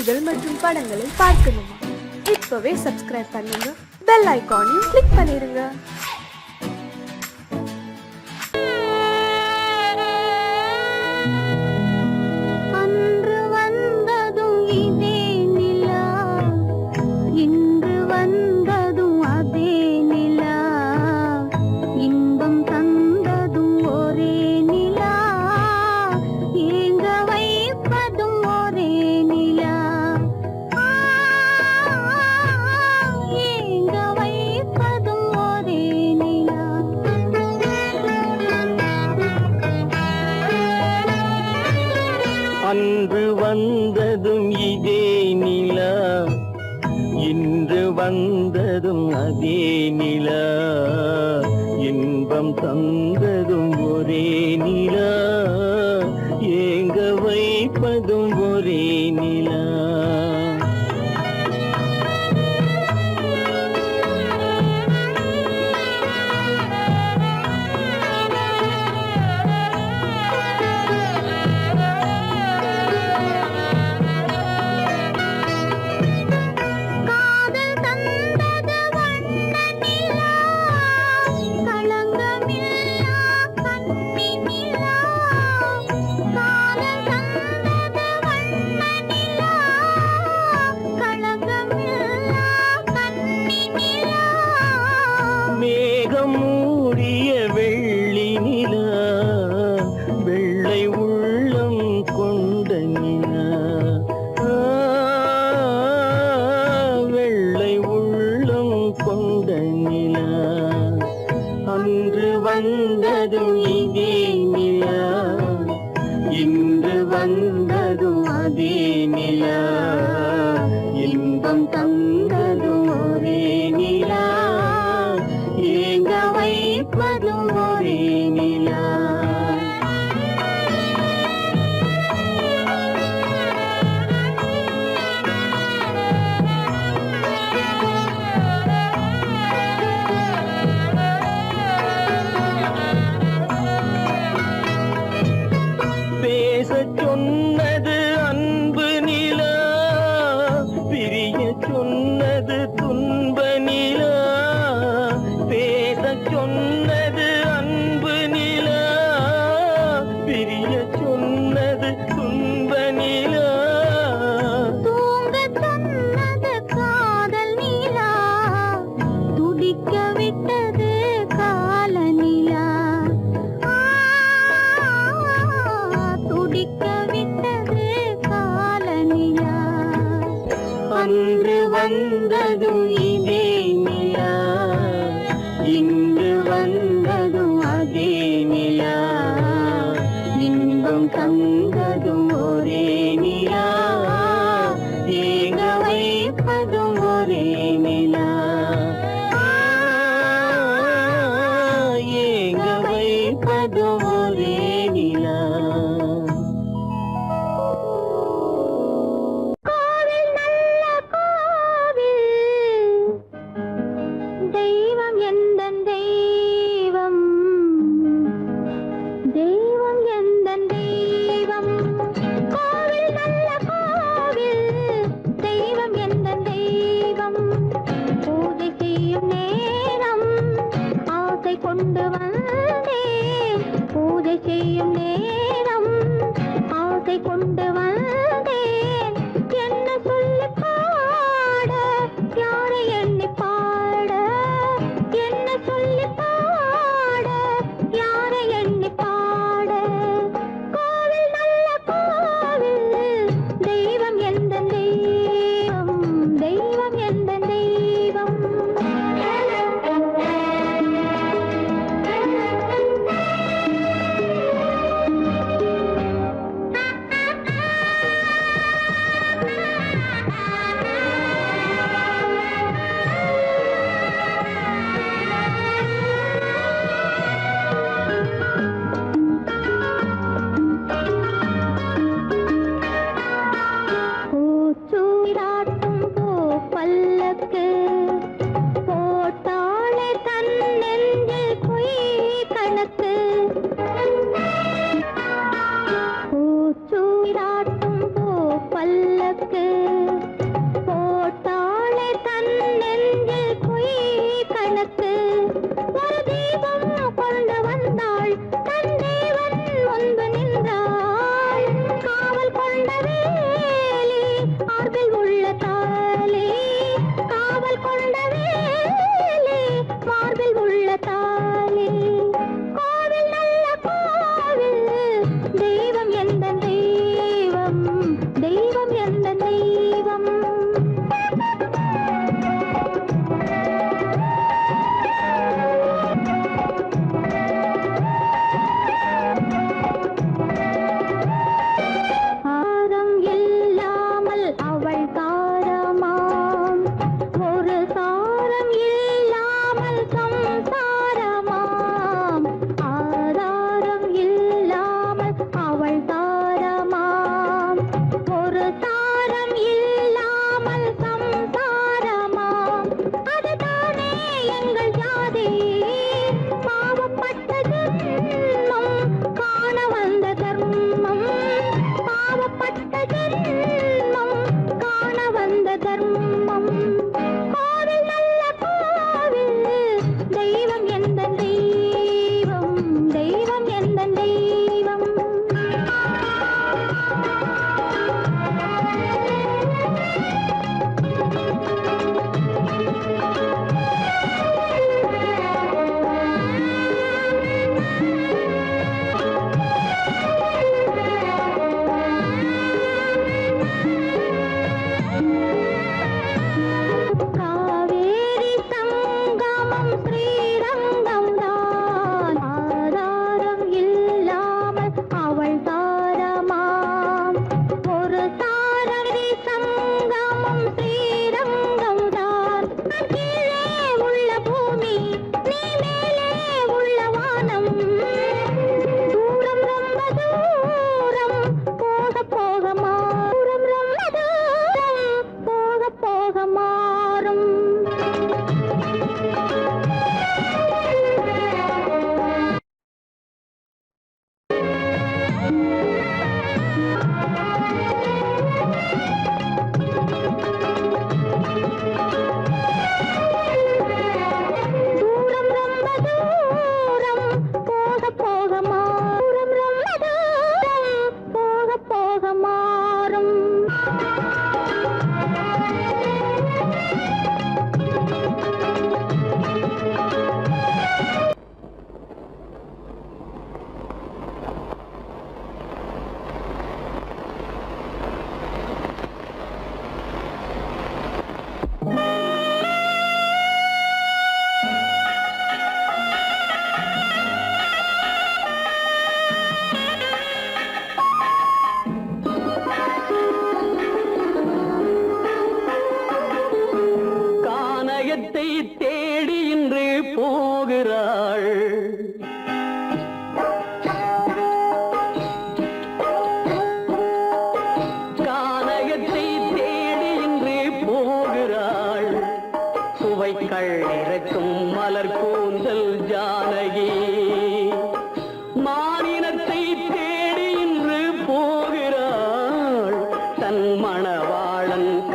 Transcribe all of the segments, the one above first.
பாடல்கள் மற்றும் படங்களை பார்க்கணுமா? இப்பவே சப்ஸ்கிரைப் பண்ணுங்க, பெல் ஐகானையும் கிளிக் பண்ணிருங்க. அன்று வந்ததும் இதே நிலா, இன்று வந்ததும் அதே நிலா, இன்பம் தந்ததும் ஒரே நிலா, ஏங்க வைப்பதும் ஒரே நிலா. மேகம் மூடிய வெள்ளி நிலா, வெள்ளை உள்ளம் கொண்ட நிலா, வெள்ளை உள்ளம் கொண்ட நிலா. அன்று வந்ததும் இதே நிலா, இன்று வந்ததும் அதே நிலா, இன்பம் தந்ததும் ஒரே நிலா, ஏங்க வைப்பதும் ஒரே நிலா. பேசச் சொன்னது அன்பு நிலா, பிரிய சொன்னது துன்ப நிலா. பேசச் சொன்னது அன்பு நிலா, பிரிய சொன்னது துன்ப நிலா. தூங்க சொன்னது காதல் நிலா, துடிக்க விட்டது கால நிலா, துடிக்க விட்டது கால நிலா. அன்று வந்ததும் இதே நிலா, இன்று வந்ததும் அதே நிலா, இன்பம் தந்ததும் ஒரே நிலா, ஏங்க வைப்பதும் ஒரே நிலா, ஏங்க வைப்பதும் ஒரே நிலா. கோவில் நல்ல கோவில்,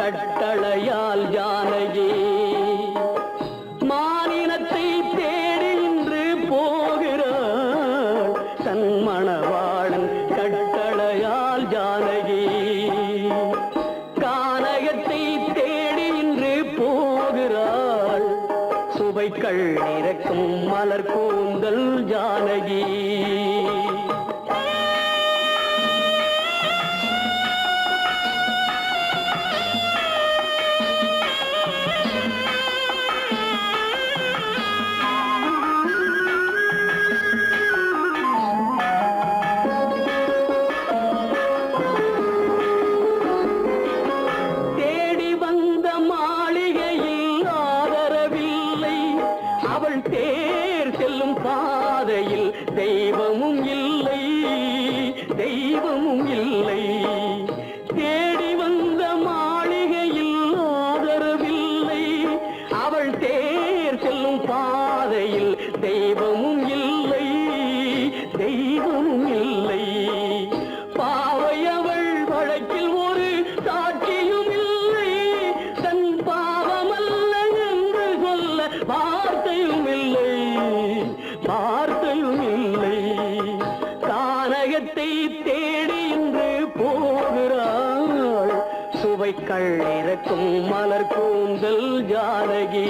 கட்டளையால் ஜானகி மானினத்தை தேடி இன்று போகிறாள் தன் மணவாளன் கட்டளையால் ஜானகி கானகத்தை தேடி இன்று போகிறாள் சுவைக்கள் இறக்கும் மலர் கூந்தல் ஜானகி தேர் செல்லும் பாதையில் தெய்வமும் இல்லை தெய்வமும் இல்லை தேடி வந்த மாளிகையில் ஆதரவில்லை அவள் தேர் செல்லும் பாதையில் தெய்வமும் இல்லை தெய்வமும் இல்லை பாவை அவள் வழக்கில் ஒரு சாட்சியும் இல்லை தன் பாவமல்ல என்று சொல்ல வார்த்தையும் இல்லை வார்த்தையும் இல்லை கானகத்தை தேடி இன்று போகிறாள் சுவைக்கள் இறக்கும் மலர் கூந்தல் ஜானகி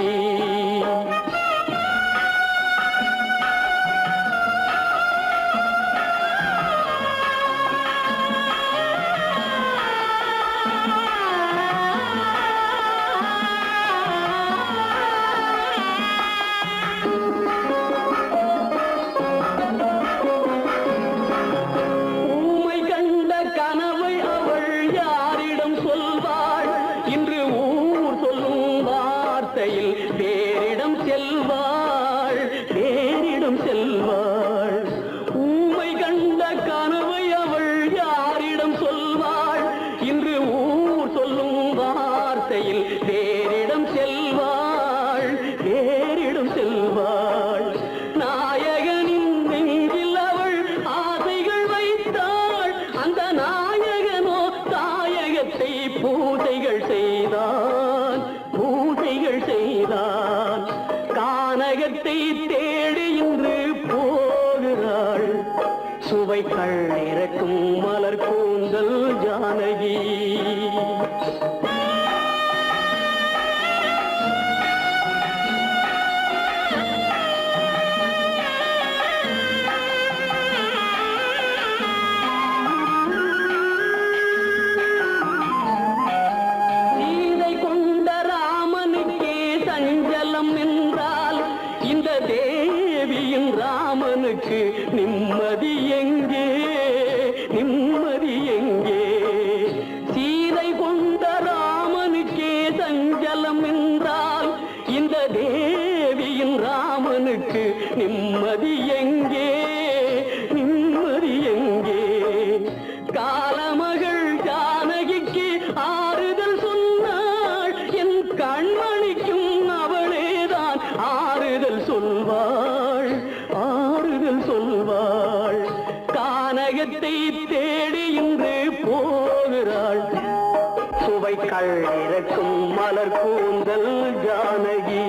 பேரிடம் செல்வாள் பேரிடம் செல்வாள் ஊமை கண்ட கனவை அவள் யாரிடம் சொல்வாள் இன்று ஊர் சொல்லும் வார்த்தையில் பேரிடம் செல்வாள் பேரிடம் செல்வாள் நாயகனின் நெஞ்சில் அவள் ஆசைகள் வைத்தாள் அந்த நாயகனோ தாயகத்தை பூசைகள் செய்தான் பூசைகள் செய்தான் கானகத்தை தேடி இன்று போகிறாள் சுவைக்கள் இறக்கும் மலர் கூந்தல் ஜானகி இந்த தேவியின் ராமனுக்கு நிம்மதி எங்கே நிம்மதி எங்கே சீதை கொண்ட ராமனுக்கே சஞ்சலம் என்றால் இந்த தேவியின் ராமனுக்கு நிம்மதி எங்கே நிம்மதி எங்கே காலமகள் ஜானகிக்கு ஆறுதல் சொன்னாள் என் கண்மணிக்கும் அவளேதான் ஆறுதல் சொல்வாள் ஆறுதல் சொல்வாள் கானகத்தை தேடி இன்று போகிறாள் சுவைக்கள் இறக்கும் மலர் கூந்தல் ஜானகி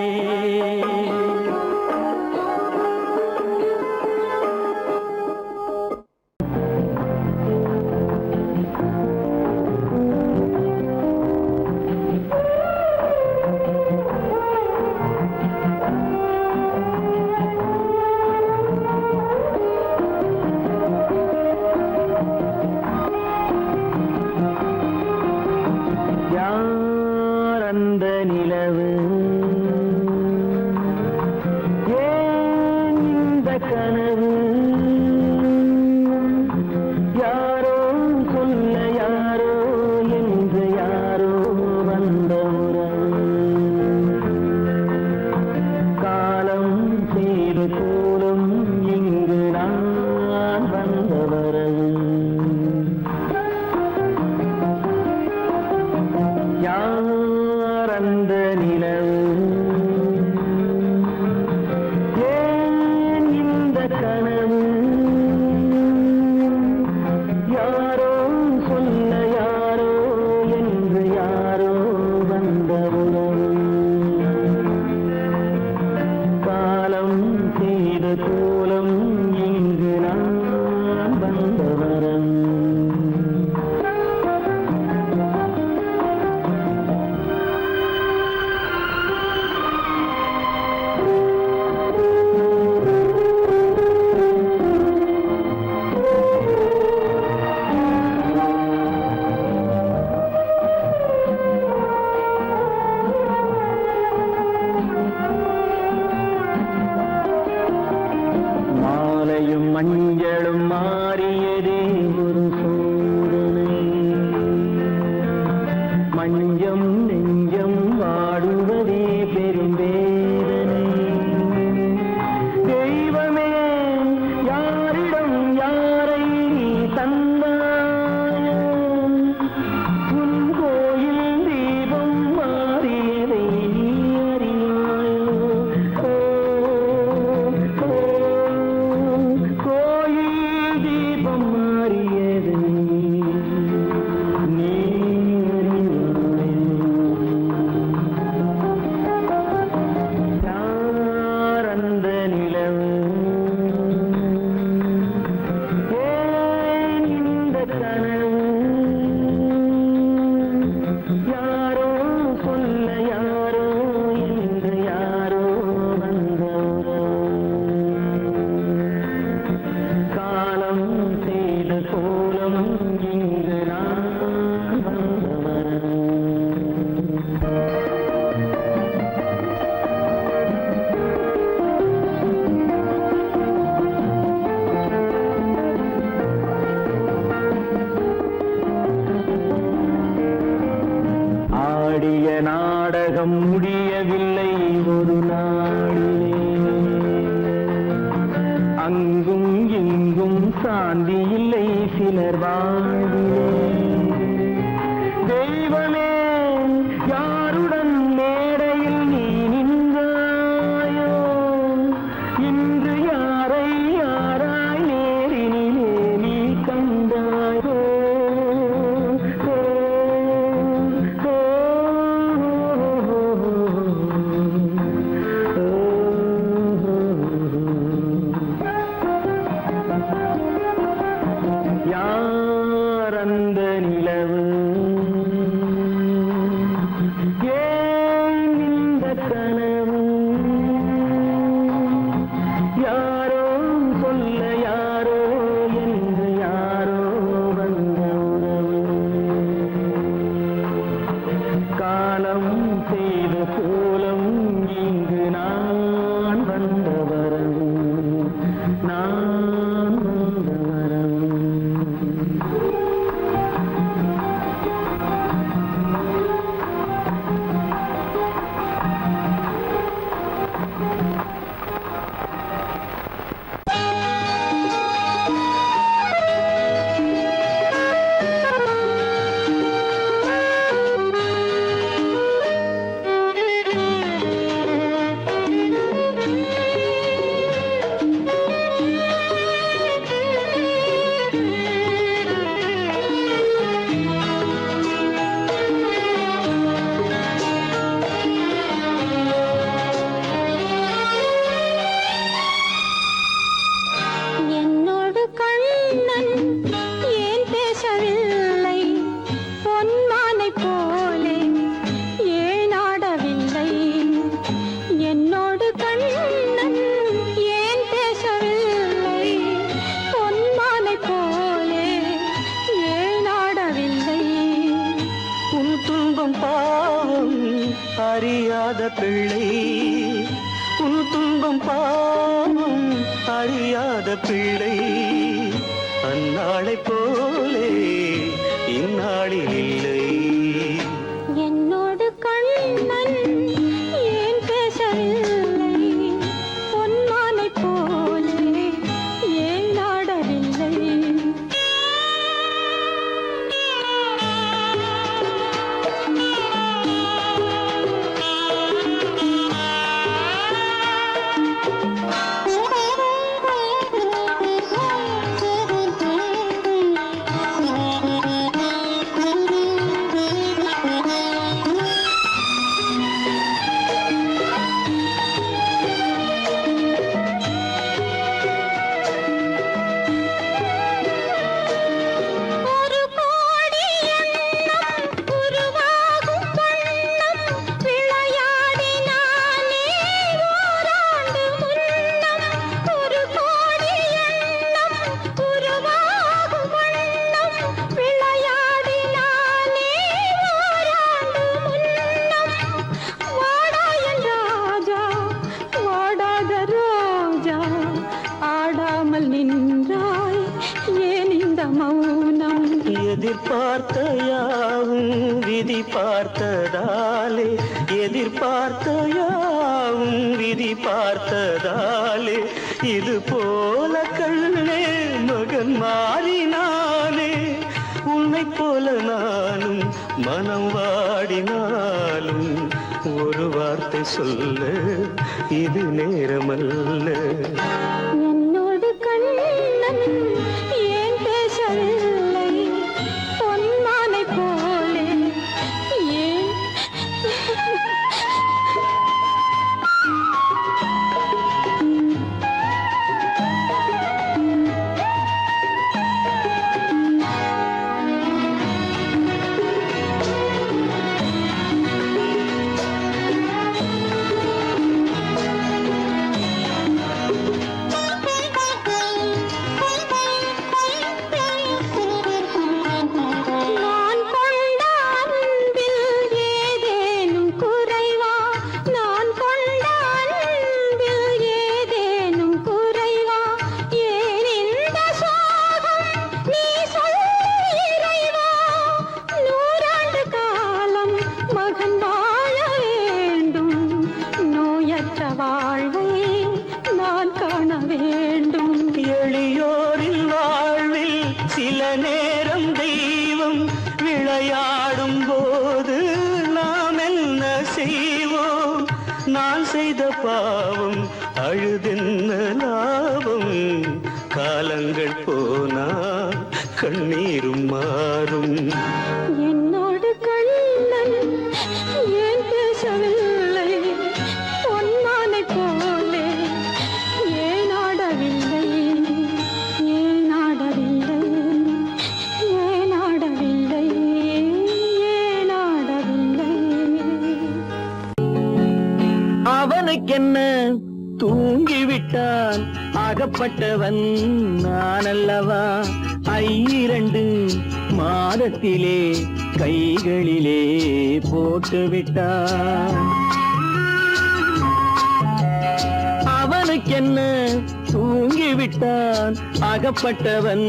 அந்த நிலவு ஏன் இந்த கனவு யாரோ சொல்ல யாரோ என்று யாரோ வந்த உறவு காலம் செய்து கூடும் இங்கு நான் வந்த வரவு அந்த நிலவு ஏன் இந்த கனவு யாரோ சொல்ல யாரோ என்று யாரோ மஞ்சம் நெஞ்சம் வாடுவதே பெரும் வேதனை. தெய்வமே யாரிடம் யாரை நீ தந்தாயோ, உன் கோயில் தீபம் மாறியதை நீ அறியாயோ. கோயில் தீபம் மாறியதை நீ யார் அந்த நிலவு, ஏன் இந்த கனவு, யாரோ சொல்ல யாரோ என்று யாரோ வந்த காலம் செய்த கோலம் இங்கு நான் வந்தவன். ஆடிய நாடகம் முடியவில்லை ஒரு நாளிலே, அங்கும் இங்கும் சாந்தி இல்லை சிலர் வாழ்விலே. தெய்வமே யாருடன் மேடையில் நீ நின்றாயோ, இன்று யாரை யாராய் நேரினிலே நீ கண்டாயோ. யார் அந்த நிலவு, ஏன் இந்த கனவு, யாரோ சொல்ல யாரோ என்று யாரோ வந்த உறவு. காலம் செய்த கோலம் இங்கு நான் வந்த வரவு, நான் வந்த வரவு. என்னோடு கண்ணன் ஏன் பேசவில்லை, பொன்மானை போலே ஏன் ஆடவில்லை. என்னோடு கண்ணன் ஏன் பேசவில்லை, பொன்மானை போலே ஏன் ஆடவில்லை. உன் துன்பம் பாவம் அறியாத பிள்ளை, உன் துன்பம் பாவம் அறியாத பிள்ளை. அந்நாளைப் போலே இந்நாளில் இல்லை. என்னோடு கண்ணன் ஏன் பேசவில்லை, பொன்மானை போலே ஏன் ஆடவில்லை. விதி பார்த்ததாலே எதிர்பார்த்த யாவும் விதி பார்த்ததாலே இது போல கண்ணே மகன் மாறினானே உன்னை போல நானும் மனம் வாடினாலும் ஒரு வார்த்தை சொல்ல இது நேரமல்ல. என்னோடு கண்ணன் ஏன் பேசவில்லை பொன்மானை போலே ஏன் நான் கொண்ட அன்பில் ஏதேனும் குறைவா நான் கொண்ட அன்பில் ஏதேனும் குறைவா ஏன் இந்த சோகம் நீ சொல் இறைவா நூறாண்டு காலம் மகன் வாழ வேண்டும் நோயற்ற வாழ்வை நான் காண வேண்டும். எளியோரின் வாழ்வில் சில நேரம் தெய்வம் விளையாடும் போது நாம் என்ன செய்வோம்? நான் செய்த பாவம் அழுதென்ன லாபம்? காலங்கள் போனா கண்ணீரும் மாறும். என்னோடு கண்ணன் ஏன் பேசவில்லை பொன்மானை போலே ஏன் ஆடவில்லை ஏன் ஆடவில்லை ஏன் ஆடவில்லை ஏன் ஆடவில்லை. அவனுக்கென்ன தூங்கிவிட்டான் அகப்பட்டவன் நான் அல்லவா? 2 மாதத்திலே கைகளிலே போட்டு விட்டான். அவனுக்கென்ன தூங்கிவிட்டான் அகப்பட்டவன்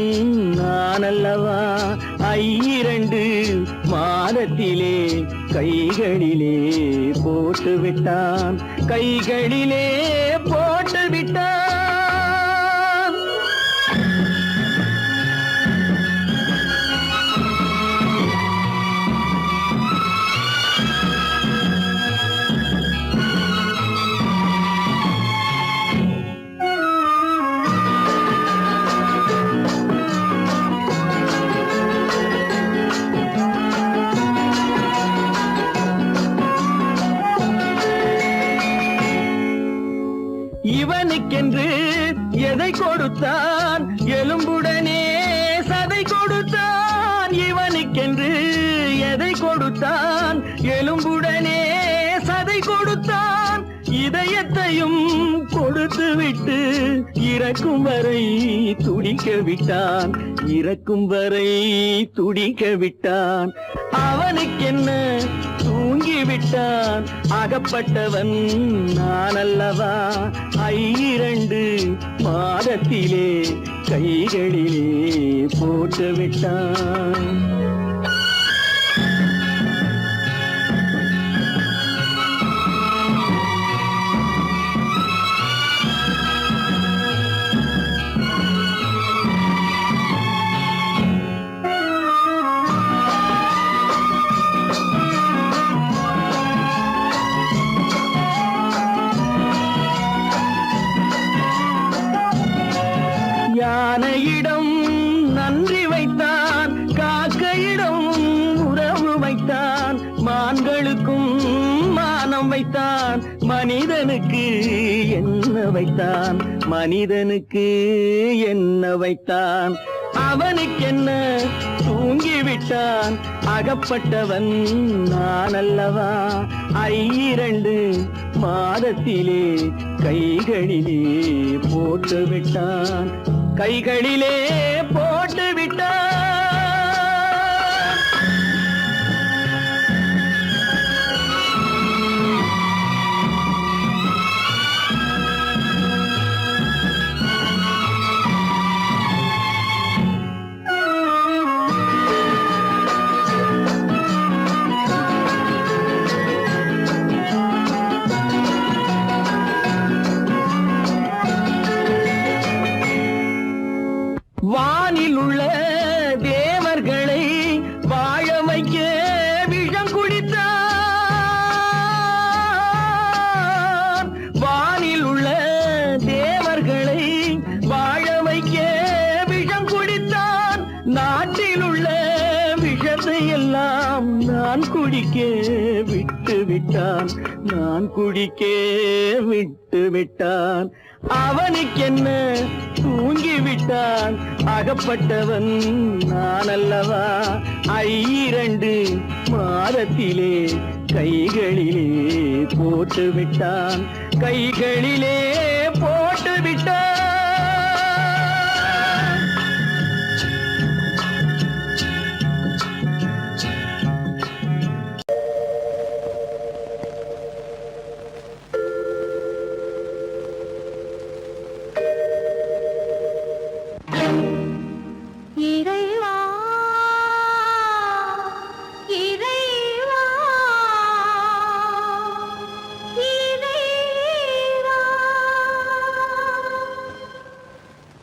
நான் அல்லவா? 2 மாதத்திலே கைகளிலே போட்டு விட்டான் கைகளிலே போட்டு விட்டான். இவனுக்கென்று எதை கொடுத்தான் எலும்புடனே சதை கொடுத்தான். இவனுக்கென்று எதை கொடுத்தான் எலும்புடனே சதை கொடுத்தான். இதயத்தையும் கொடுத்து விட்டு இறக்கும் வரை துடிக்க விட்டான் இறக்கும் வரை துடிக்க விட்டான். அவனுக்கென்ன தூங்கிவிட்டான் அகப்பட்டவன் நான் அல்லவா? 2 மாதத்திலே கைகளிலே போட்டு விட்டான். யானையிடம் நன்றி வைத்தான் காக்கையிடம் உறவு வைத்தான். மான்களுக்கும் மானம் வைத்தான் மனிதனுக்கு என்ன வைத்தான் மனிதனுக்கு என்ன வைத்தான். அவனுக்கென்ன தூங்கிவிட்டான் அகப்பட்டவன் நான் அல்லவா? 2 மாதத்திலே கைகளிலே போட்டு விட்டான் கைகளிலே போட்டு விட்டான். விட்டு விட்டான், நான் குடிக்க விட்டு விட்டான். அவனுக்கென்ன தூங்கி விட்டான், அகப்பட்டவன் நான் அல்லவா. 2 மாதத்திலே கைகளிலே போட்டு விட்டான், கைகளிலே போட்டு விட்டான். இறைவா இறைவா இறைவா,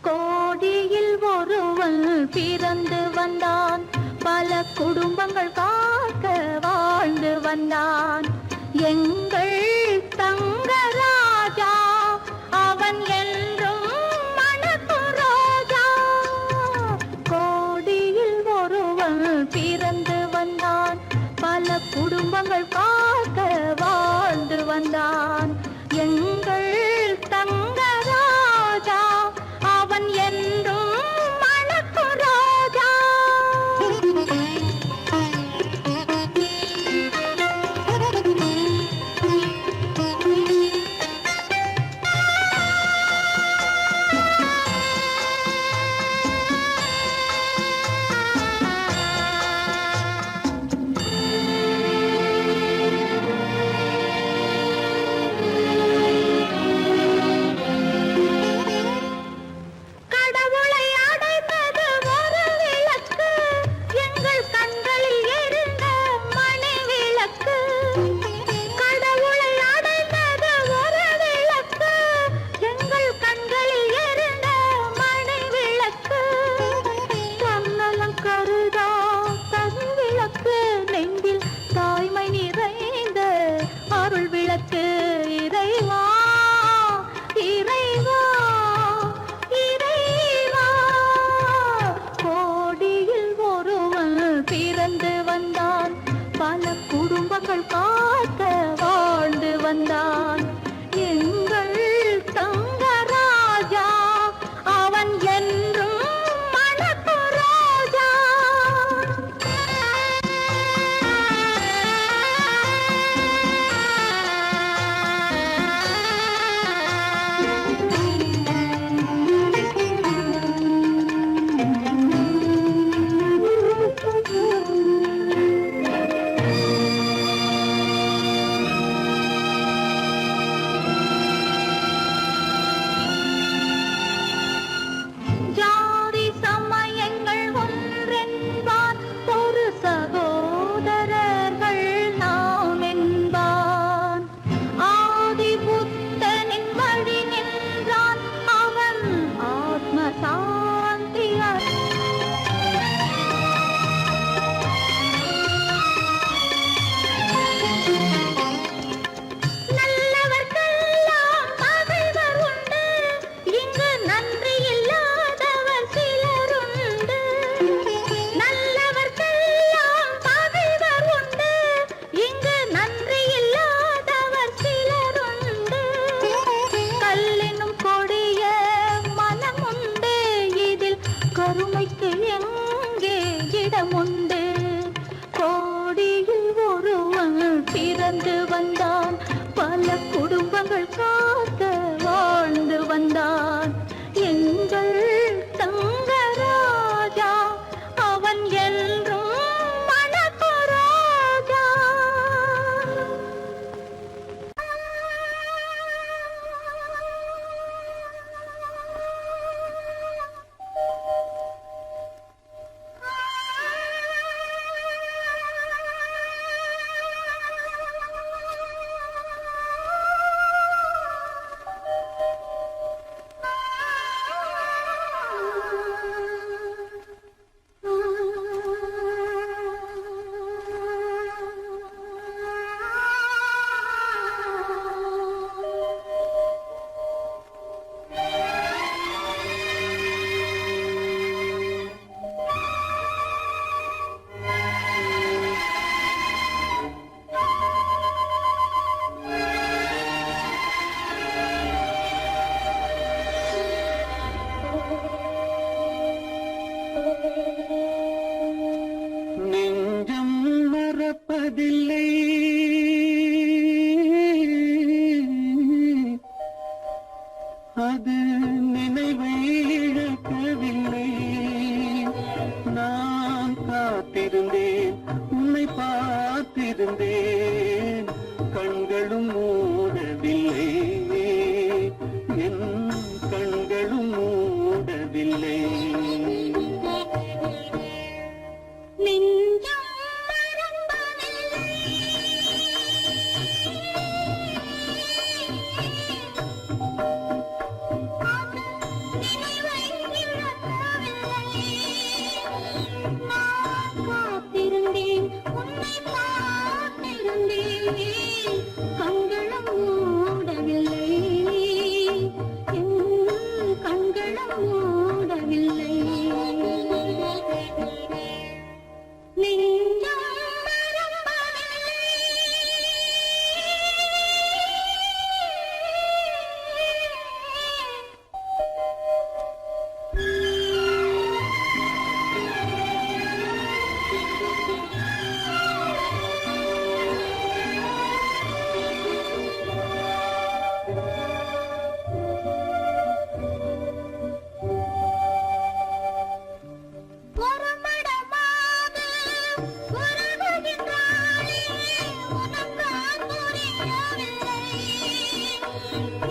கோடியில் ஒருவன் பிறந்து வந்தான், பல குடும்பங்கள் காக்க வாழ்ந்து வந்தான். எங்கள் தங்கராஜா அவன் என்றும் மணக்கும் ரோஜா. கோடியில் ஒருவன் பிறந்து வந்தான், பல குடும்பங்கள் காக்க வாழ்ந்து வந்தான். எங்கள் தங்கராஜா அவன் என்றும் மணக்கும் ரோஜா. கடவுளை அடைந்தது ஒரு விளக்கு, எங்கள் கண்களில் எரிந்த மணி விளக்கு. கடவுளை அடைந்தது ஒரு விளக்கு, எங்கள் கண்களில் எரிந்த மணி விளக்கு. தன்னலம் கருதா தன் விளக்கு, நெஞ்சில் தாய்மை நிறைந்த அருள் விளக்கு. இறைவா இறைவா இறைவா, கோடியில் ஒருவன் பிறந்து வந்தான், பல குடும்பங்கள் காக்க வாழ்ந்து வந்தான். எங்கள் தங்கராஜா அவன் என்றும் மணக்கும் ரோஜா. ஜாதி சமயங்கள் ஒன்றென்பான், ஒரு சகோதரர்கள் நாம் என்பான். ஆதி புத்தனின் வழி நின்றான், அவன் ஆத்ம சாந்தி நல்லவர்க்கெல்லாம் பகைவர் உண்டு, இங்கு நன்றி இல்லாதவர் சிலருண்டு. நல்லவர்க்கெல்லாம் பகைவர் உண்டு, இங்கு நன்றி இல்லாதவர் சிலருண்டு. கல்லினும் கொடிய மனமுண்டு, இதில் கருமைக்கு எங்கே இடமுண்டு. கோடியில் ஒருவன் பிறந்து வந்தான், பல குடும்பங்கள் காக்க வாழ்ந்து வந்தான். எங்கள் தங்கராஜா அவன் என்றும் மணக்கும் ரோஜா. மறக்கவில்லை, அது நினைவை இழக்கவில்லை. நான் காத்திருந்தேன், உன்னை பார்த்திருந்தேன், கண்களும் மூடவில்லை, என் கண்களும் மூடவில்லை. நெஞ்சம் மறப்பதில்லை, அது நினைவை இழக்கவில்லை. நான் காத்திருந்தேன், உன்னை பார்த்திருந்தேன், கண்களும் மூடவில்லை, என் கண்களும் மூடவில்லை. நெஞ்சம் மறப்பதில்லை. ஒரு மடமாக உறவுகின்றாளே, உனக்கான் புரியவில்லை.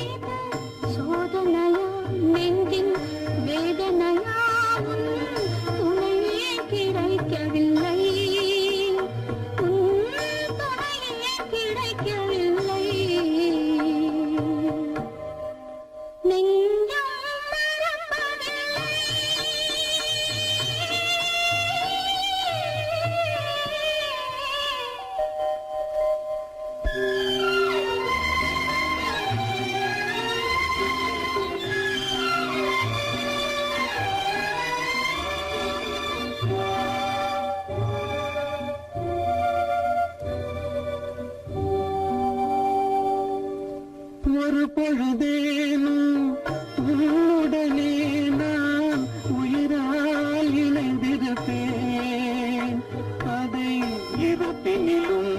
இது சோதனையா, நெஞ்சின் வேதனையா, உன் துணையே கிடைக்கவில்லை, உன் துணையே கிடைக்கவில்லை. நெஞ்சம் மறப்பதில்லை. ஒரு பொழுதேனும் உன்னுடனே நான் உயிரால் இணைந்திருப்பேன். அதை இருப்பினிலும்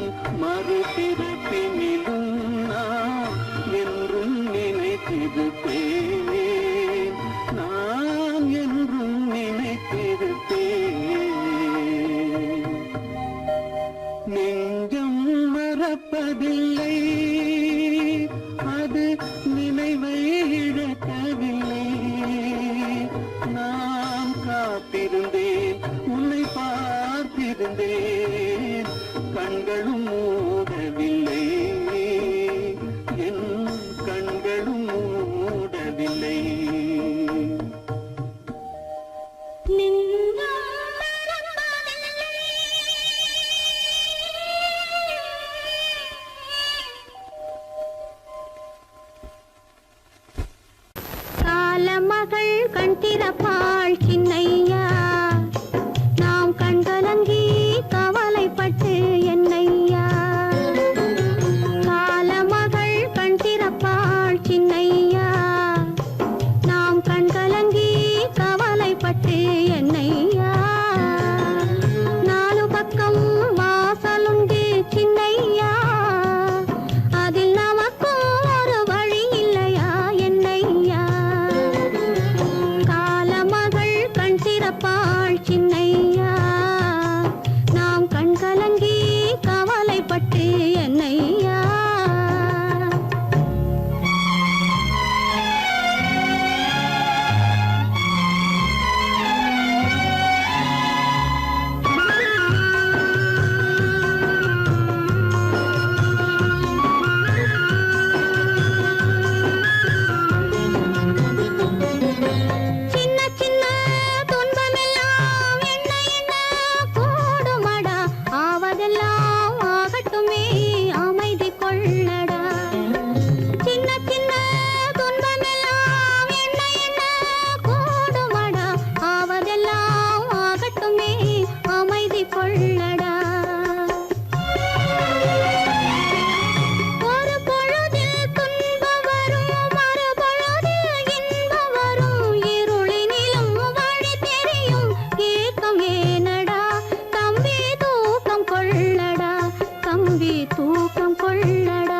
மறுபிறப்பினிலும் நான் என்றும் நினைத்திருப்பேன், நான் என்றும் நினைத்திருப்பேன். நெஞ்சம் மறப்பதில்லை, அது நினைவை இழக்கவில்லை. நான் காத்திருந்தேன், உன்னை பார்த்திருந்தேன், கண்களும் மூடவில்லை, என் கண்களும் மூடவில்லை. நெஞ்சம் மறப்பதில்லை. காலமகள் கண் திறப்பாள் சின்னையா, நாம் கண்கலங்கி கவலைப்பட்டு என்னையா. தம்பி தூக்கம் கொள்ளடா.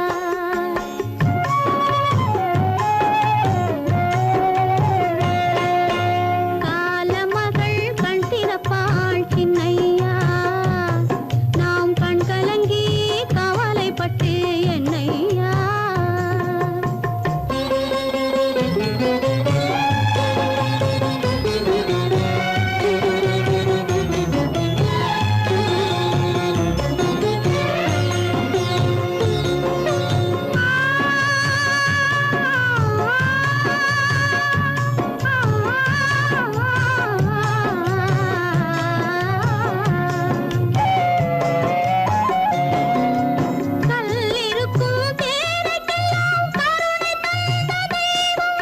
காலமகள் கண் திறப்பாள் சின்னையா, நாம் கண் கலங்கி கவலைப்பட்டு என்னையா. கல்லிருக்கும் தேரைக்கெல்லாம் கருணை தந்த தெய்வம்,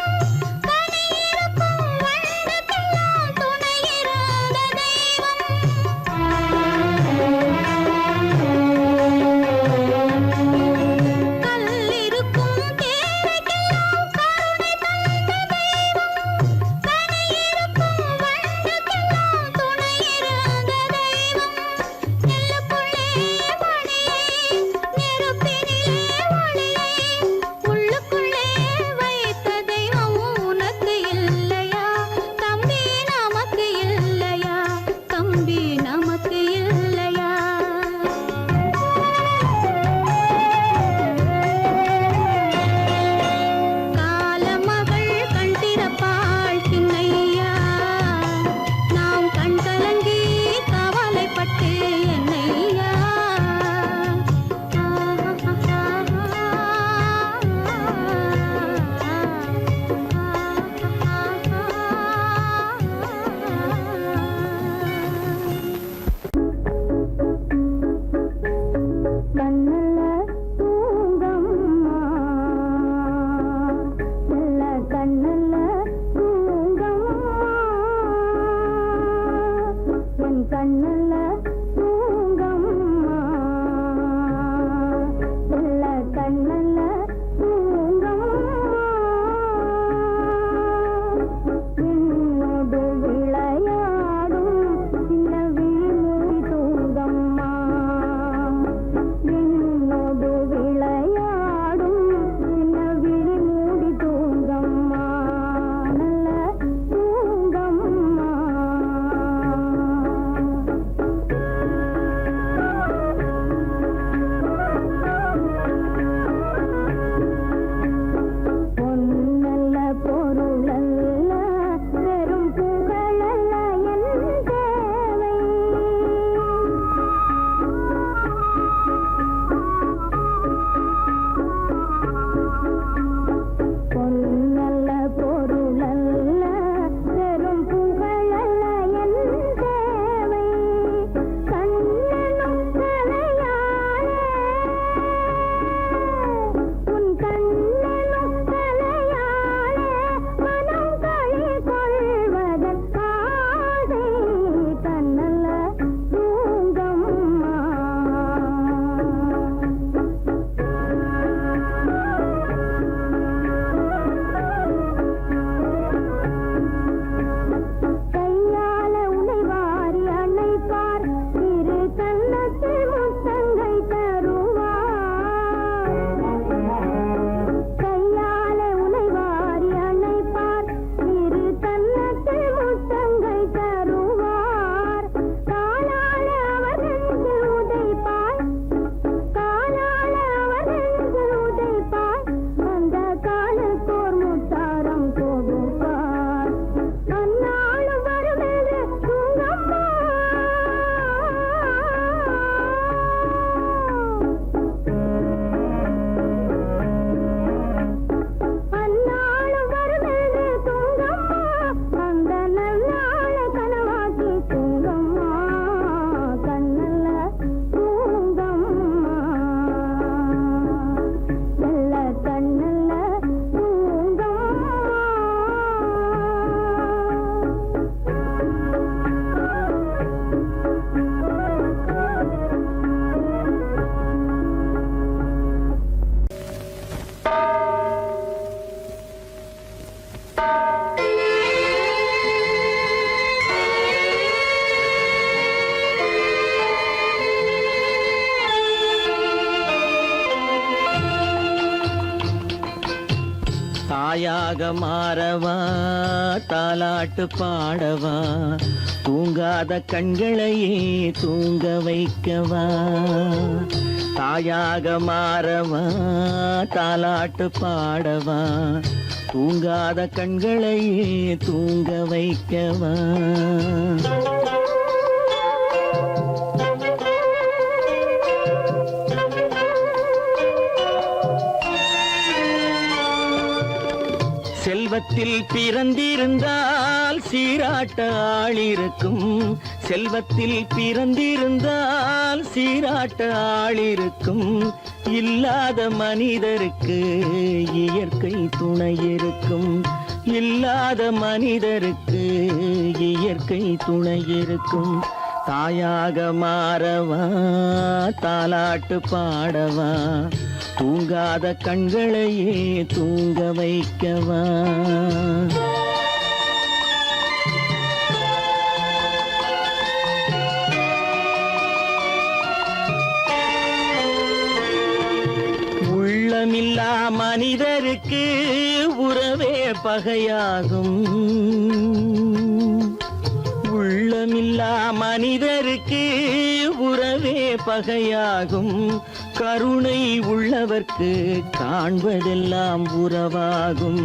கனியிருக்கும் வண்டுக்கெல்லாம் துணையிருந்த தெய்வம். கல்லிருக்கும் தேரைக்கெல்லாம் கருணை தந்த தெய்வம், கனியிருக்கும் வண்டுக்கெல்லாம் துணையிருந்த தெய்வம். நெல்லுக்குள்ளே மணியை, நெருப்பினிலே ஒளியை, உள்ளுக்குள்ளே வைத்த தெய்வம் உனக்கு இல்லையா தம்பி, நமக்கு இல்லையா தம்பி, நமக்கு இல்லையா. காலமகள் கண் திறப்பாள் சின்னையா, நாம் கண் கலங்கி கவலைப்பட்டு என்னையா. கண்ணல்ல தூங்கம்மா, நல்ல கண்ணல்ல தூங்கம்மா, என் கண்ணல்ல தூங்கம்மா, நல்ல கண்ணல்ல தூங்கம்மா. என்னோடு விளையாடும் சின்ன வீழ்மொழி தூங்கம்மா, என்னோடு தாயாக மாறவா தாலாட்டு பாடவா தூங்காத கண்களையே தூங்க வைக்கவா தாயாக மாறவா தாலாட்டு பாடவா தூங்காத கண்களையே தூங்க வைக்கவா செல்வத்தில் பிறந்திருந்தால் சீராட்ட ஆள் இருக்கும் செல்வத்தில் பிறந்திருந்தால் சீராட்ட ஆள் இருக்கும் இல்லாத மனிதருக்கு இயற்கை துணை இருக்கும் இல்லாத மனிதருக்கு இயற்கை துணை இருக்கும் தாயாக மாறவா தாலாட்டு பாடவா தூங்காத கண்களையே தூங்க வைக்கவா உள்ளமில்லா மனிதருக்கு உறவே பகையாகும் உள்ளமில்லா மனிதருக்கு உறவே பகையாகும் கருணை உள்ளவர்க்கு காண்பதெல்லாம் உறவாகும்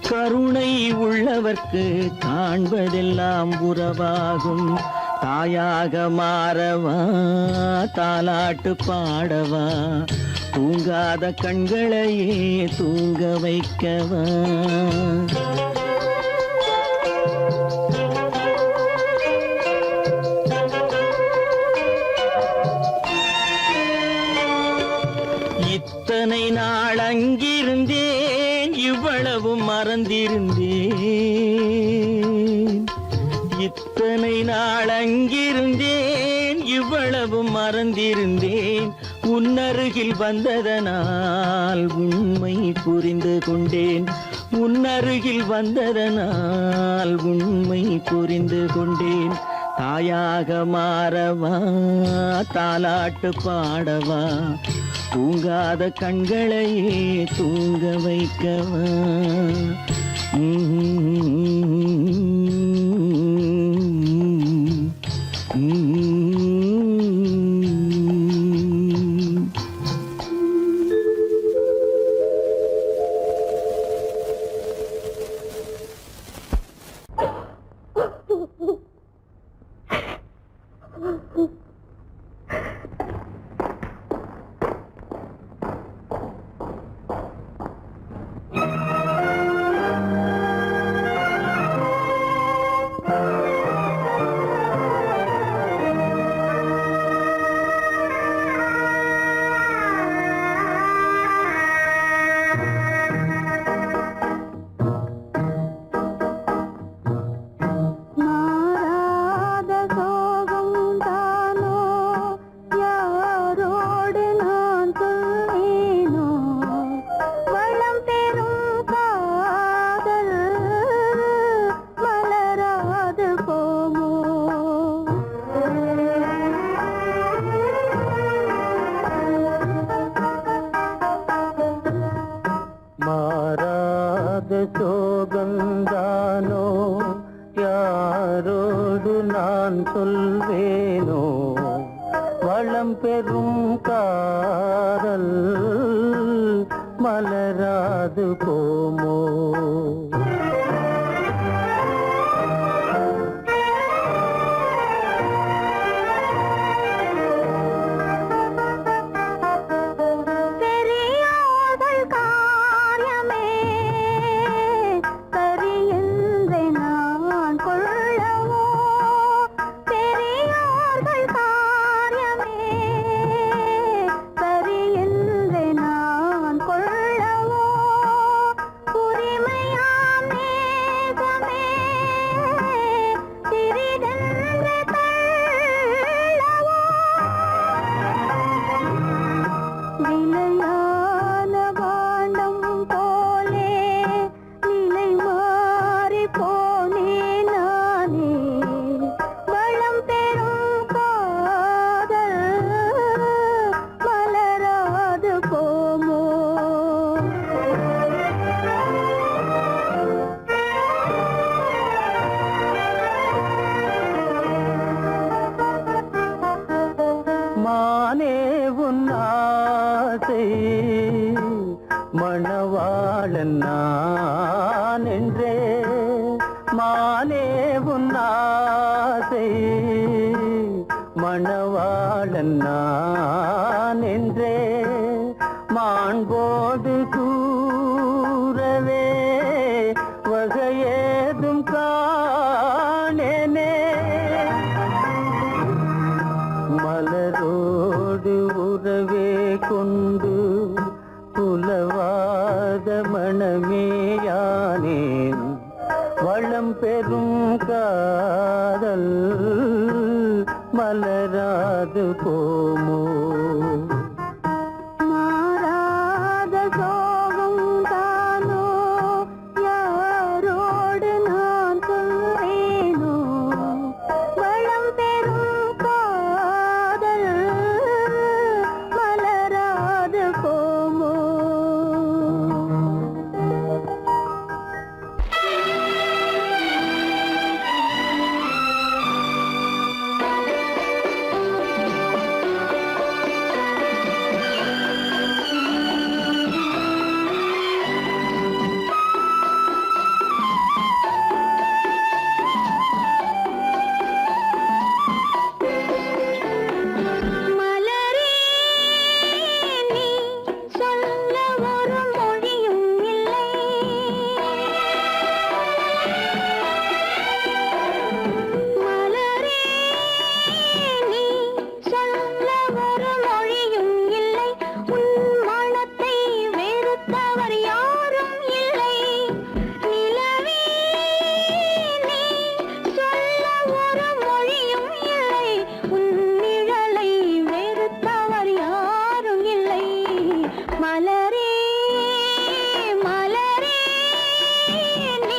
கருணை உள்ளவர்க்கு காண்பதெல்லாம் உறவாகும் தாயாக மாறவா தாலாட்டு பாடவா தூங்காத கண்களையே தூங்க வைக்கவா இத்தனை நாள் அங்கிருந்தேன் இவ்வளவு மறந்திருந்தேன் இத்தனை நாள் அங்கிருந்தேன் இவ்வளவு மறந்திருந்தேன் உன்னருகில் வந்ததனால் உண்மை புரிந்து கொண்டேன் உன்னருகில் வந்ததனால் உண்மை புரிந்து கொண்டேன் தாயாக மாறவா தாலாட்டு பாடவா தூங்காத கண்களையே தூங்க வைக்கவா சோகந்தானோ யாரோடு நான் சொல்வேனோ வளம் பெறும் காதல் மலராது போமோ ஆசை மணவாளன் நான் என்றே மானே உன் ஆசை மணவாளன் நான் என்றே மாண்போடு கூறவே வகையேதும் காணேனே மலரோடு உறவே கொண்டு புலவாத மணமேயானேன் வளம் பெறும் காதல் மலராது போமோ மாறாத சோகம் தானோ யாரோடு நான் சொல்வேனோ வளம் பெறும் காதல் மலராது போமோ மலரே நீ சொல்ல ஒரு மொழியும் இல்லை மலரே நீ சொல்ல ஒரு மொழியும் இல்லை உன் மனத்தை வெறுத்தவர் யாரும் இல்லை நிலவே நீ சொல்ல ஒரு மொழியும் இல்லை உன் நிழலை வெறுத்தவர் யாரும் இல்லை மலரே மலரே நீ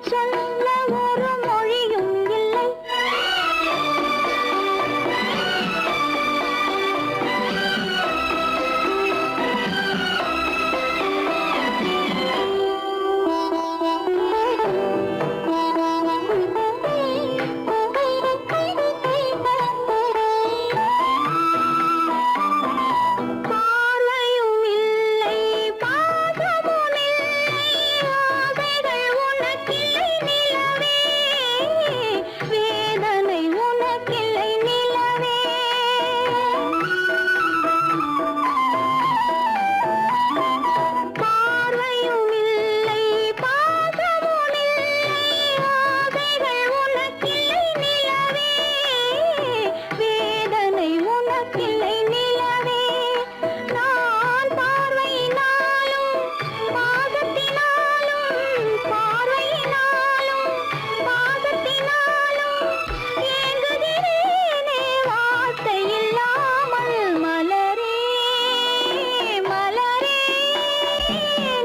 சொல்ல ஒரு மொழியும் இல்லை பார்வையும் இல்லை பாசமும் இல்லை ஆசைகள் உனக்கில்லை நிலவே வேதனை உனக்கில்லை நிலவே பார்வையும் இல்லை பாசமும் இல்லை ஆசைகள் உனக்கில்லை நிலவே வேதனை உனக்கில்லை நிலவே நான் பார்வையினாலும் பாசத்தினாலும் பார்வையினாலும் பாசத்தினாலும் ஏங்குகிறேனே வார்த்தை இல்லாமல் மலரே மலரே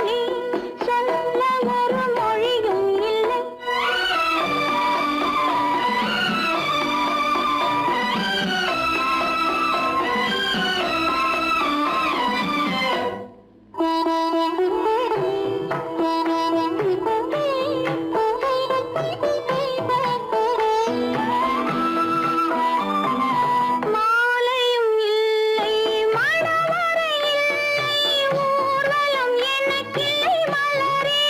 நீ சொல்ல ஒரு மொழியும் இல்லை மாலையும் இல்லை மணவறை இல்லை ஊர்வலம் எனக்கில்லை மலரே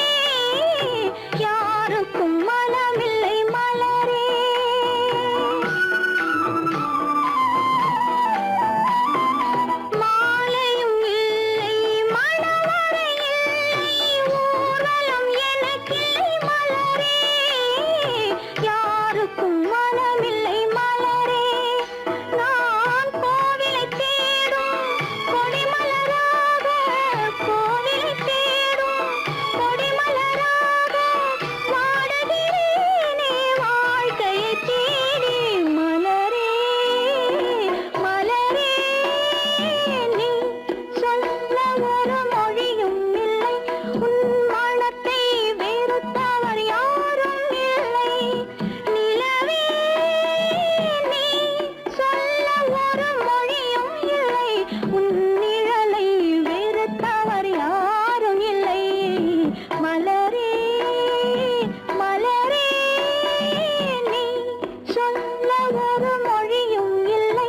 யாருக்கும் மனமில்லை மலரே மாலையும் இல்லை மணவறை இல்லை ஊர்வலம் எனக்கில்லை மலரே யாருக்கும் மனமில்லை மலரே நான் கோவிலை தேடும் கொடிமலராக கோவிலை தேடும் கொடிமலராக வாடுகிறேனே வாழ்க்கையை தேடி மலரே மலரே நீ சொல்ல ஒரு மொழியும் இல்லை உன் மனத்தை வெறுத்தவர் யாரும் இல்லை நிலவே நீ சொல்ல ஒரு மொழியும் இல்லை உன் நிழலை வெறுத்தவர் யாரும் இல்லை மலரே மலரே நீ சொல்ல ஒரு மொழியும் இல்லை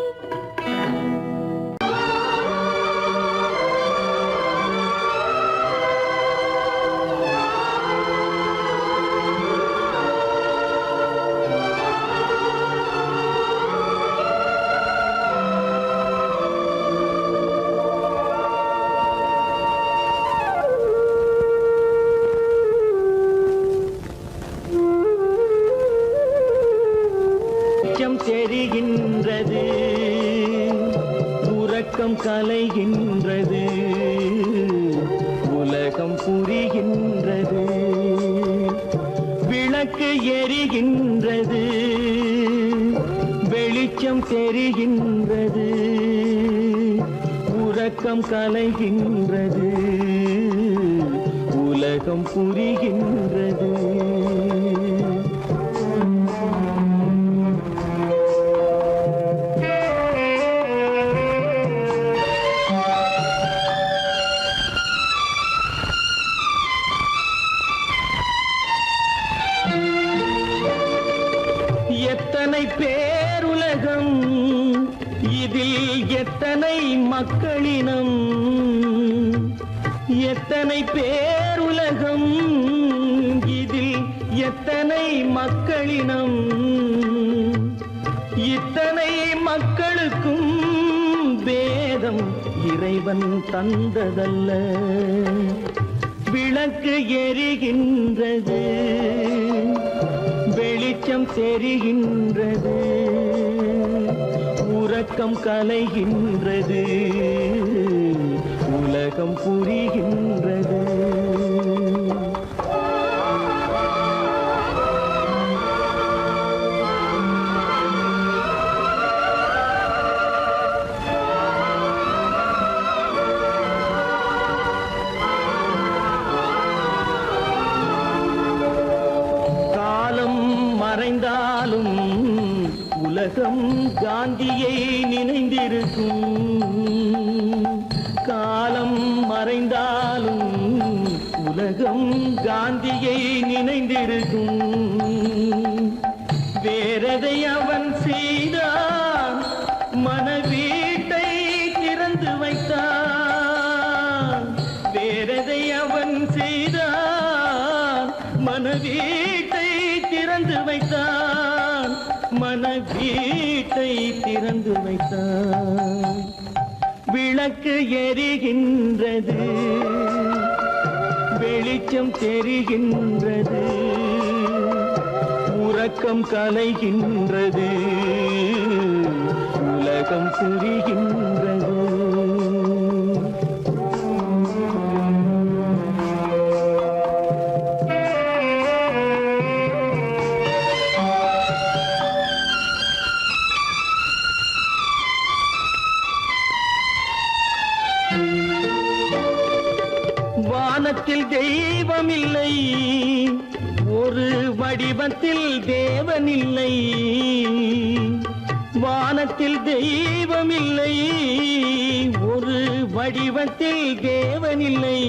எரிகின்றது, வெளிச்சம் தெரிகின்றது, உறக்கம் கலைகின்றது, உலகம் புரிகின்றது. எத்தனை பேருலகம், இதில் எத்தனை மக்களினம், எத்தனை பேருலகம், இதில் எத்தனை மக்களினம், இத்தனை மக்களுக்கும் வேதம் இறைவன் தந்ததல்ல. விளக்கு எரிகின்றது, வெளிச்சம் தெரிகின்றது, உறக்கம் கலைகின்றது, உலகம் புரிகின்றது. மறைந்தாலும் உலகம் காந்தியை நினைந்திருக்கும், காலம் மறைந்தாலும் உலகம் காந்தியை நினைந்திருக்கும். வேறதை அவன் செய்தான், மனவீட்டை திறந்து வைத்தான். வேறதை அவன் செய்தான், மனவீட்டை திறந்து வைத்தான், மனவீட்டை திறந்து வைத்தான். விளக்கு எரிகின்றது, வெளிச்சம் தெரிகின்றது, உறக்கம் கலைகின்றது, உலகம் புரிகின்றது. வானத்தில் தெய்வமில்லை, ஒரு வடிவத்தில் தேவனில்லை. வானத்தில் தெய்வமில்லை, ஒரு வடிவத்தில் தேவனில்லை.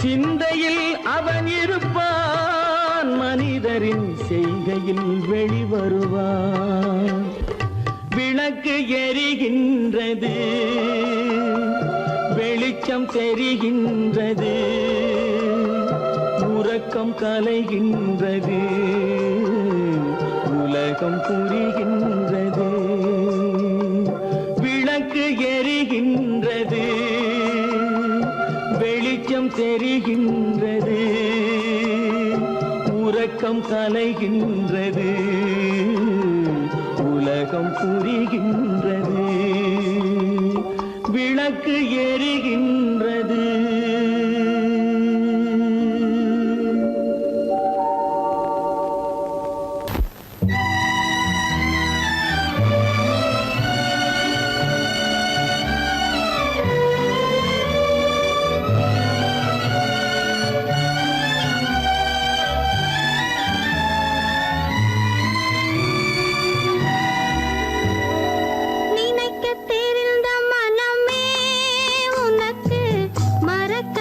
சிந்தையில் அவன் இருப்பான், மனிதரின் செய்கையில் வெளிவருவான். விளக்கு எரிகின்றது, வெளிச்சம் தெரிகின்றது, உறக்கம் கலைகின்றது, உலகம் புரிகின்றது. விளக்கு எரிகின்றது, வெளிச்சம் தெரிகின்றது, உறக்கம் கலைகின்றது, உலகம் புரிகின்றது. விளக்கு எரிகின்றது. நினைக்க தெரிந்த மனமே உனக்கு மறக்க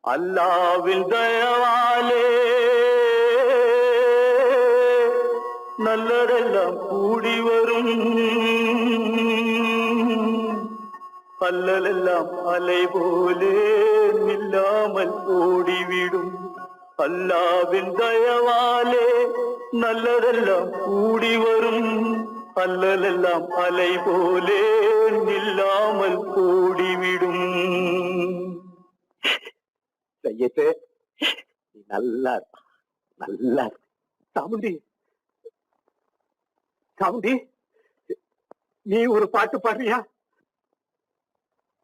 அல்லாவின் தயவாலே நல்லதெல்லாம் கூடி வரும், அல்லலெல்லாம் அலை போலே நில்லாமல் ஓடிவிடும். அல்லாவின் தயவாலே நல்லதெல்லாம் கூடி வரும், அல்லலெல்லாம் அலை போலே நில்லாமல் ஓடிவிடும். சையத்தே, நீ நல்லா நல்லா சாமுண்டி சாமுண்டி, நீ ஒரு பாட்டு பாடுறியா?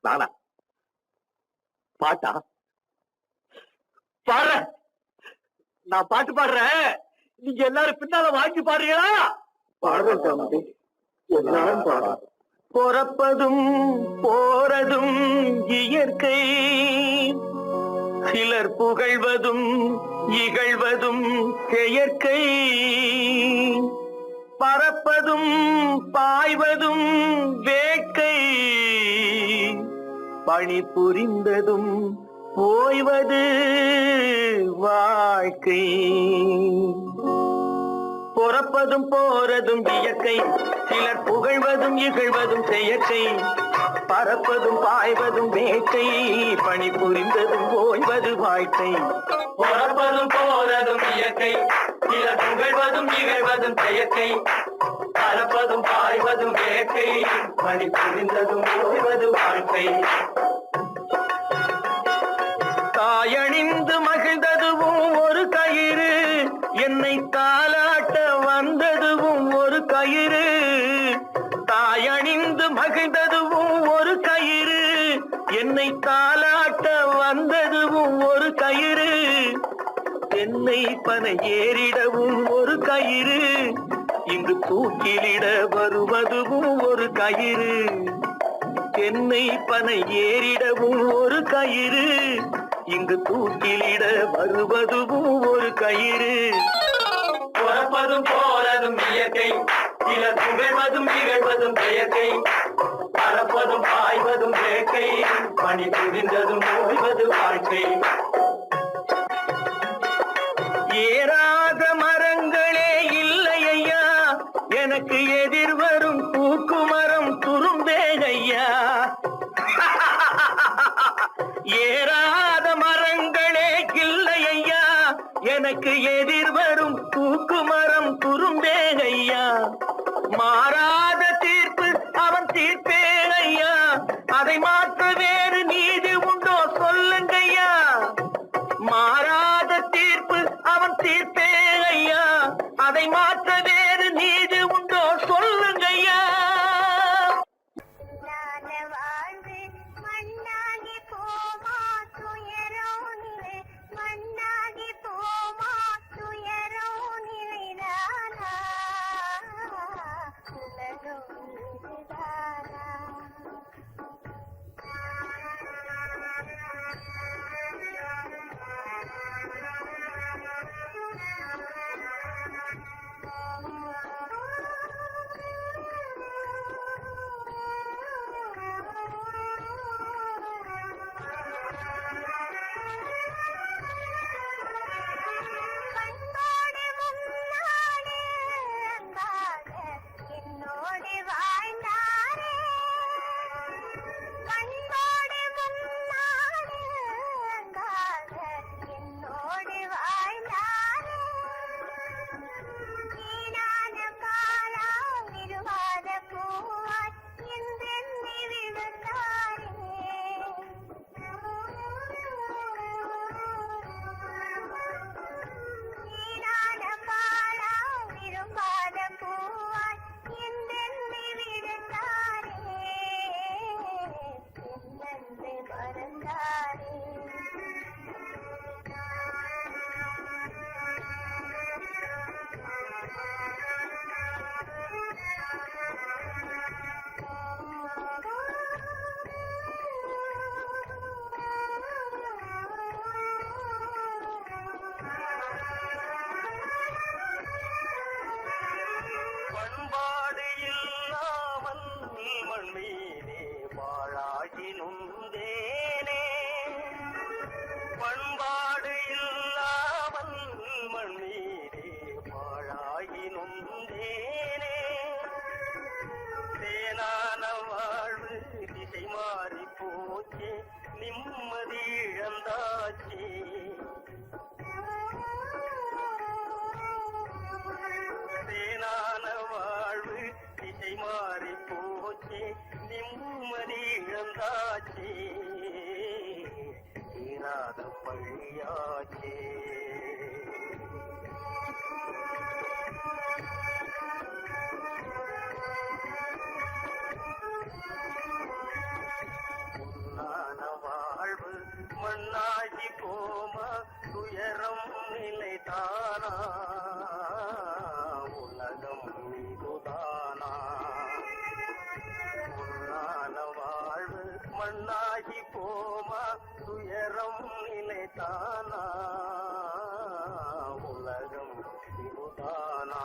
நானா பாட்டா பாடுற? நான் பாட்டு பாடுறேன், நீங்க எல்லாரும் பின்னால வாங்கி பாடுறீங்களா? பாடுறேன் சாமுண்டி, எல்லாரும் பாடுற. பொறப்பதும் போறதும் இயற்கை, சிலர் புகழ்வதும் இகழ்வதும் செயற்கை, பறப்பதும் பாய்வதும் வேட்கை, பணி புரிந்ததும் ஓய்வது வாழ்க்கை. பொறப்பதும் போறதும் இயற்கை, சிலர் புகழ்வதும் இகழ்வதும் செயற்கை, பறப்பதும் பாய்வதும் வேட்கை, பணி புரிந்ததும் ஓய்வது வாழ்க்கை. பொறப்பதும் போறதும் இயற்கை, சிலர் புகழ்வதும் இகழ்வதும் செயற்கை, பறப்பதும் பாய்வதும் வேட்கை, பணி புரிந்ததும் ஓய்வது வாழ்க்கை. தாயணிந்து மகிழ்ந்ததுவும் ஒரு கயிறு, என்னை தாலாட்ட வந்ததுவும் ஒரு கயிறு. தாயணிந்து மகிழ்ந்ததுவும் ஒரு கயிறு, என்னை தாலாட்ட வந்ததுவும் ஒரு கயிறு. என்னை பனை ஏறிடவும் ஒரு கயிறு, இங்கு தூக்கிலிட வருவதுவும் ஒரு கயிறு. என்னை பனை ஏறிடவும் ஒரு கயிறு, இங்கு தூக்கிலிட வருவதுவும் ஒரு கயிறு. பொறப்பதும் போறதும் இயற்கை, சிலர் புகழ்வதும் இகழ்வதும் செயற்கை, பறப்பதும் பாய்வதும் வேட்கை, பணி புரிந்ததும் ஓய்வது வாழ்க்கை. ஏறாத மரங்களே இல்லை ஐயா, எனக்கு எதிர் வரும் பூக்குமரம் துரும்பே ஐயா. ஏறாத மரங்களே இல்லை ஐயா, எனக்கு எதிர் வரும் பூக்குமரம் துரும்பே ஐயா. மாறாத தீர்ப்பு அவன் தீர்ப்பே ஐயா, அதை மாற்ற வேறு நீதி உண்டோ சொல்லுங்கய்யா. மாறாத தீர்ப்பு அவன் தீர்ப்பே ஐயா, அதை மாற்ற வேறு நீதி உண்டோ சொல்லுங்கய்யா. வாழ்வு மண்ணாகி போமா துயரோ நிலை, மண்ணாகி போமா துயரோ நிலைதானா, உலகம் இதுதானா. மண்மீனே வாழாகி நுந்தேனே நிம்மதி இழந்தாச்சு. தேனான வாழ்வு திசை மாறி போச்சு, நிம்மதி இழந்தாச்சு, தீராத பழியாச்சே. வாழ்வு மண்ணாகி போமா, துயரம் நிலைதானா, உலகம் இதுதானா. பொன்னான வாழ்வு மண்ணாகி போமா, துயரம் நிலைதானா, உலகம் இதுதானா.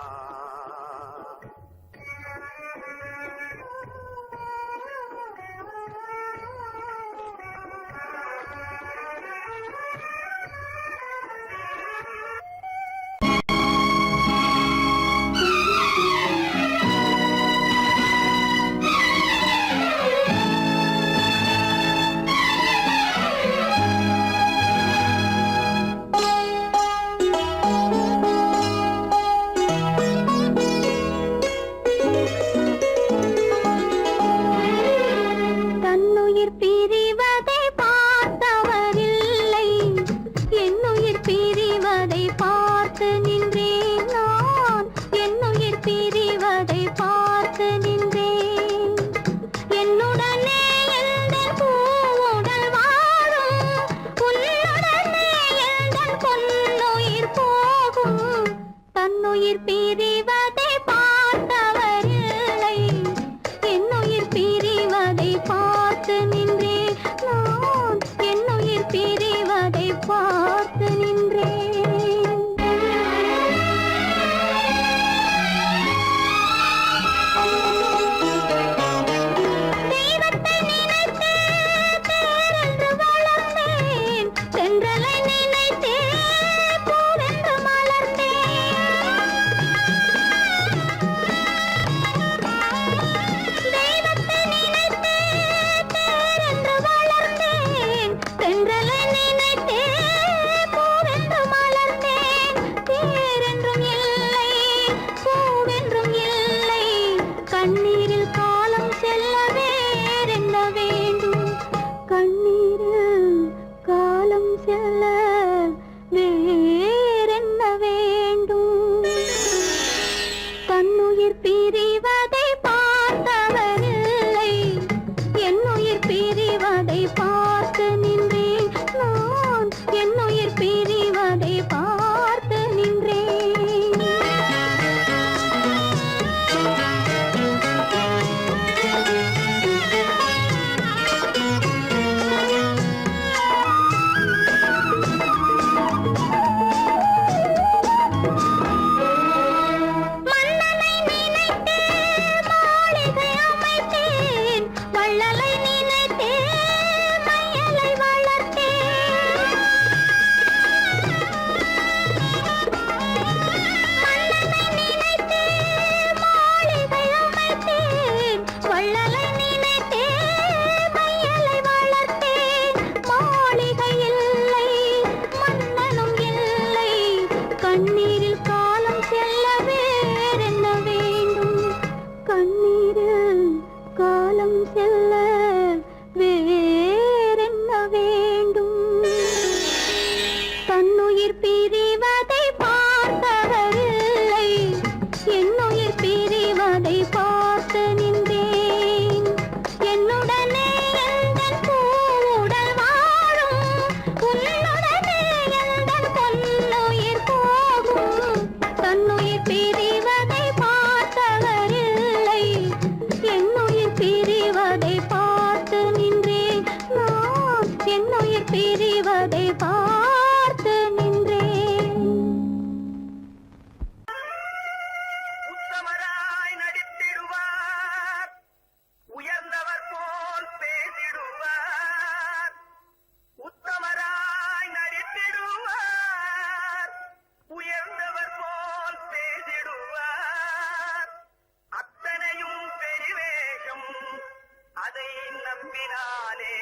அதை நம்பினாலே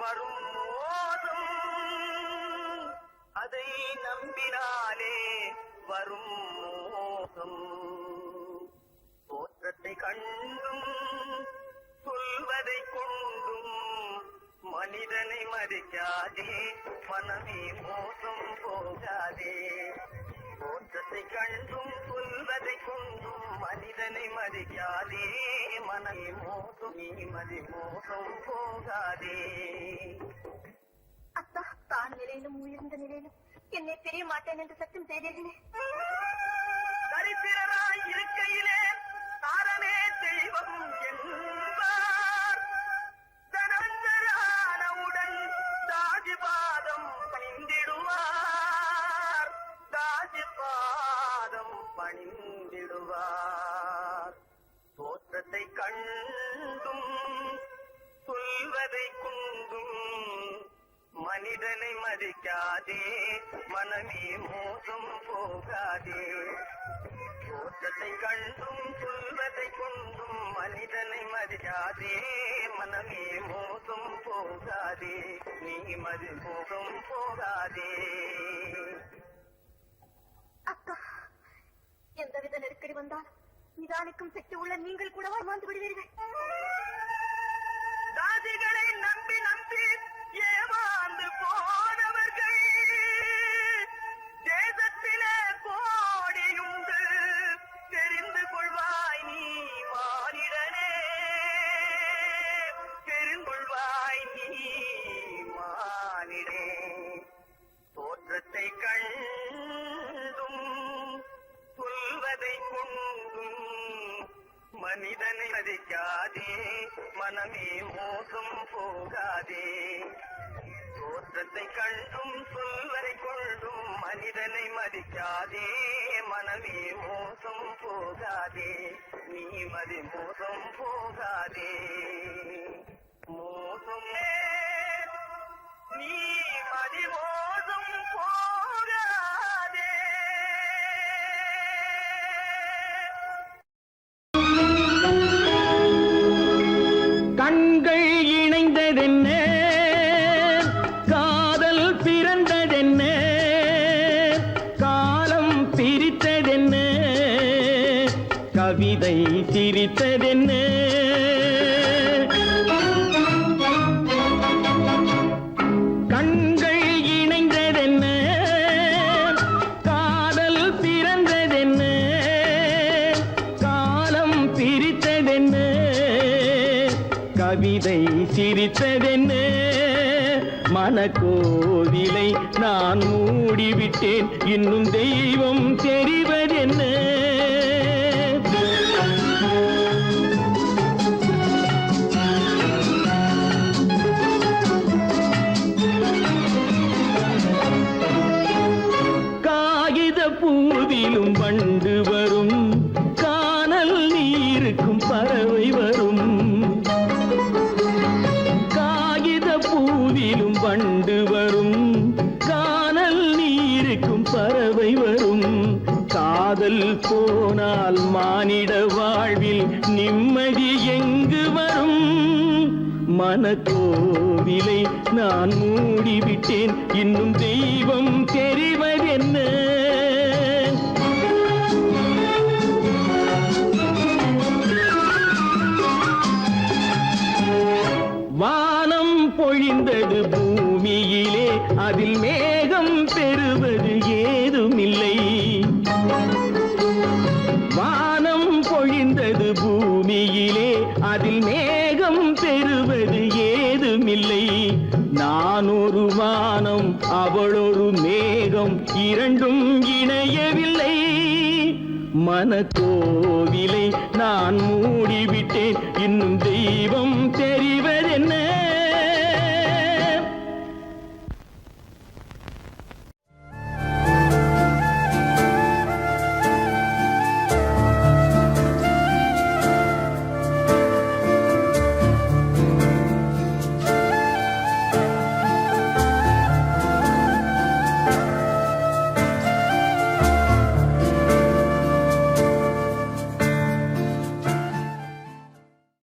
வரும் மோசம் வரும் மோகம் தோற்றத்தை கண்டும் சொல்வதை கொண்டும் மனிதனை மதிக்காதே மனமே மோசம் போகாதே தோற்றத்தை கண்டும் சொல்வதை கொண்டும் மனிதனை மதிக்காதே மனமே மோசம் நீ மதி மோசம் போகாதே. அத்தா, தான் நிலையிலும் உயர்ந்த நிலையிலும் என்னை தெரிய மாட்டேன் என்று சத்தியம் செய்தீர்களே. தரித்திரராய் இருக்கையிலே தாரமே தெய்வம் என்பார். தனந்தரானவுடன் தாஜிபாதம் பணிந்திடுவார். தாஜிபாதம் பணிந்திடுவார். தோற்றத்தை கண்டும் சொல்வதை கொண்டும் மனிதனை மதிக்காதே மனமே மோசம் போகாதே தோற்றத்தை கண்டும் சொல்வதை கொண்டும் மனிதனை மதிக்காதே மனமே மோசம் போகாதே நீ மதி மோசம் போகாதே. அக்கா, எந்தவித நெருக்கடி வந்தாலும் நிதானிக்கும் சக்தி உள்ள நீங்கள் கூட வாழ்ந்து விடுவீர்கள். தாதிகளை நம்பி நம்பி ஏமாந்து போனவர்கள் தேசத்திலே கோடியுண்டு தெரிந்து கொள்வாய் நீ மானிடனே. தெரிந்து கொள்வாய் நீ மானிடே. தோற்றத்தை கண்டும் சொல்வதை கொண்டும் மனிதனை மதிக்காதே மனமே மோசம் போகாதே தோற்றத்தை கண்டும் சொல்வதை கொண்டும் மனிதனை மதிக்காதே மனமே மோசம் போகாதே நீ மதி மோசம் போகாதே. மோசம் நீ மதி மோசம் போகாதே. கண்கள் இணைந்ததென்ன காதல் பிறந்ததென்ன காலம் பிரித்ததென்ன கவிதை சிரித்ததென்ன கண்கள் இணைந்ததென்ன காதல் பிறந்ததென்ன காலம் பிரித்ததென்ன கவிதை சிரித்ததென்ன மனக்கோவிலை நான் மூடிவிட்டேன் இன்னும் தெய்வம் தெரிவதென்ன காகித பூவிலும் வண்டு வரும் கானல் நீருக்கும் பறவை வரும் காகித பூவிலும் வண்டு வரும் கானல் நீருக்கும் பறவை வரும் காதல் போனால் மானிட வாழ்வில் நிம்மதி எங்கு வரும் மனக்கோவிலை நான் மூடிவிட்டேன் இன்னும் தெய்வம் தெரிவதென்ன வானம் பொழிந்தது பூமியிலே அதில் மேகம் பெறுவது ஏதுமில்லை வானம் பொழிந்தது பூமியிலே அதில் மேகம் பெறுவது ஏதுமில்லை நான் ஒரு வானம் அவளொரு மேகம் இரண்டும் இணையவில்லை மனக்கோவிலை நான் மூடிவிட்டேன் இன்னும் தெய்வம் தெரிவதென்ன